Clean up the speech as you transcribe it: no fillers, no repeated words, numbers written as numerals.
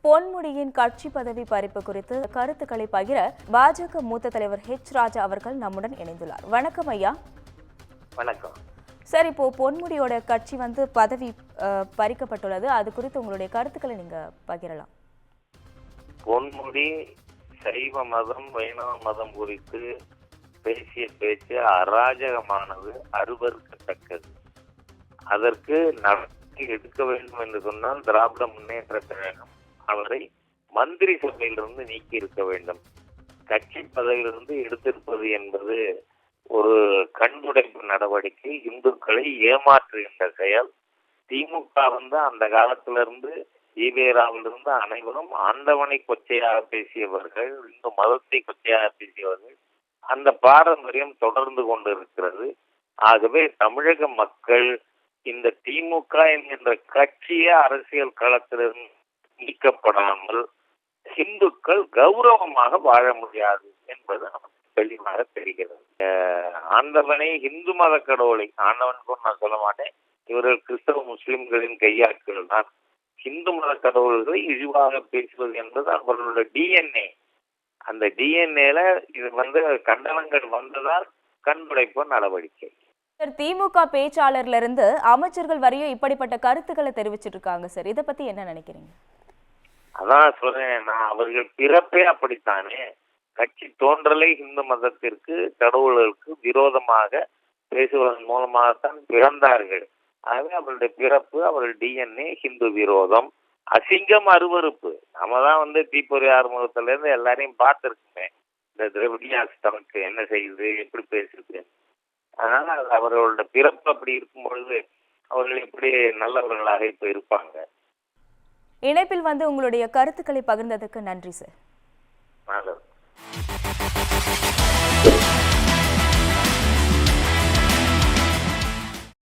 பொன்முடியின் கட்சி பதவி பறிப்பு குறித்து கருத்துக்களை பகிர பாஜக மூத்த தலைவர் ராஜா அவர்கள் நம்முடன் இணைந்துள்ளார். வணக்கம் ஐயா. வணக்கம் சார், இப்போ பொன்முடியோட கட்சி பதவி பறிக்கப்பட்டுள்ளது. அது குறித்து உங்களுடைய கருத்துக்களை நீங்க பகிரலாம். பொன்முடி சைவ மதம் வைணவ மதம் குறித்து பேசிய பேச்சு அராஜகமானது, அருவருக்கத்தக்கது. அதற்கு நடவடிக்கை எடுக்க வேண்டும் என்று சொன்னால் திராவிட முன்னேற்ற கழகம் அவரை மந்திரி சபையிலிருந்து நீக்கி இருக்க வேண்டும். கட்சி பதவியிலிருந்து எடுத்திருப்பது என்பது ஒரு கண்துடைப்பு நடவடிக்கை, இந்துக்களை ஏமாற்றுகின்ற செயல். திமுக அந்த காலத்திலிருந்து ஈவேராவிலிருந்து அனைவரும் ஆண்டவனை கொச்சையாக பேசியவர்கள், இந்து மதத்தை கொச்சையாக பேசியவர்கள். அந்த பாரம்பரியம் தொடர்ந்து கொண்டிருக்கிறது. ஆகவே தமிழக மக்கள் இந்த திமுக என்கின்ற கட்சியே அரசியல் களத்திலிருந்து நீக்கப்படாமல் இந்துக்கள் கௌரவமாக வாழ முடியாது என்பது நமக்கு தெளிவாக தெரிகிறது. ஆண்டவனை இந்து மத கடவுளை, ஆண்டவன் கூட நான் சொல்ல மாட்டேன், இவர்கள் கிறிஸ்தவ முஸ்லிம்களின் கையாட்கள் தான். இந்து மத கடவுள்களை இழிவாக பேசுவது என்பது அவர்களுடைய டிஎன்ஏ. அந்த டிஎன்ஏல இது கண்டனங்கள் வந்ததால் கண்துடைப்பு நடவடிக்கை. திமுக பேச்சாளர்ல இருந்து அமைச்சர்கள் வரையும் இப்படிப்பட்ட கருத்துக்களை தெரிவிச்சிட்டு இருக்காங்க சார். இதை பத்தி என்ன நினைக்கிறீங்க? அதான் சொல்றேன், நான் அவர்கள் பிறப்பே அப்படித்தானே. கட்சி தோன்றலை இந்து மதத்திற்கு கடவுள்களுக்கு விரோதமாக பேசுவதன் மூலமாகத்தான் பிறந்தார்கள். ஆகவே அவருடைய பிறப்பு, அவர்கள் டிஎன்ஏ ஹிந்து விரோதம், அசிங்கம், அருவறுப்பு. நம்ம தான் தீப்பொறி ஆறுமுகத்துல இருந்து எல்லாரையும் பார்த்துருக்குமே, இந்த திரவிடியாஸ் தனக்கு என்ன செய்யுது, எப்படி பேசுது. அதனால அவர்களோட பிறப்பு அப்படி இருக்கும் பொழுது அவர்கள் எப்படி நல்லவர்களாக இப்ப இருப்பாங்க. இணைப்பில் உங்களுடைய கருத்துக்களை பகிர்ந்ததுக்கு நன்றி சார். நல்லது.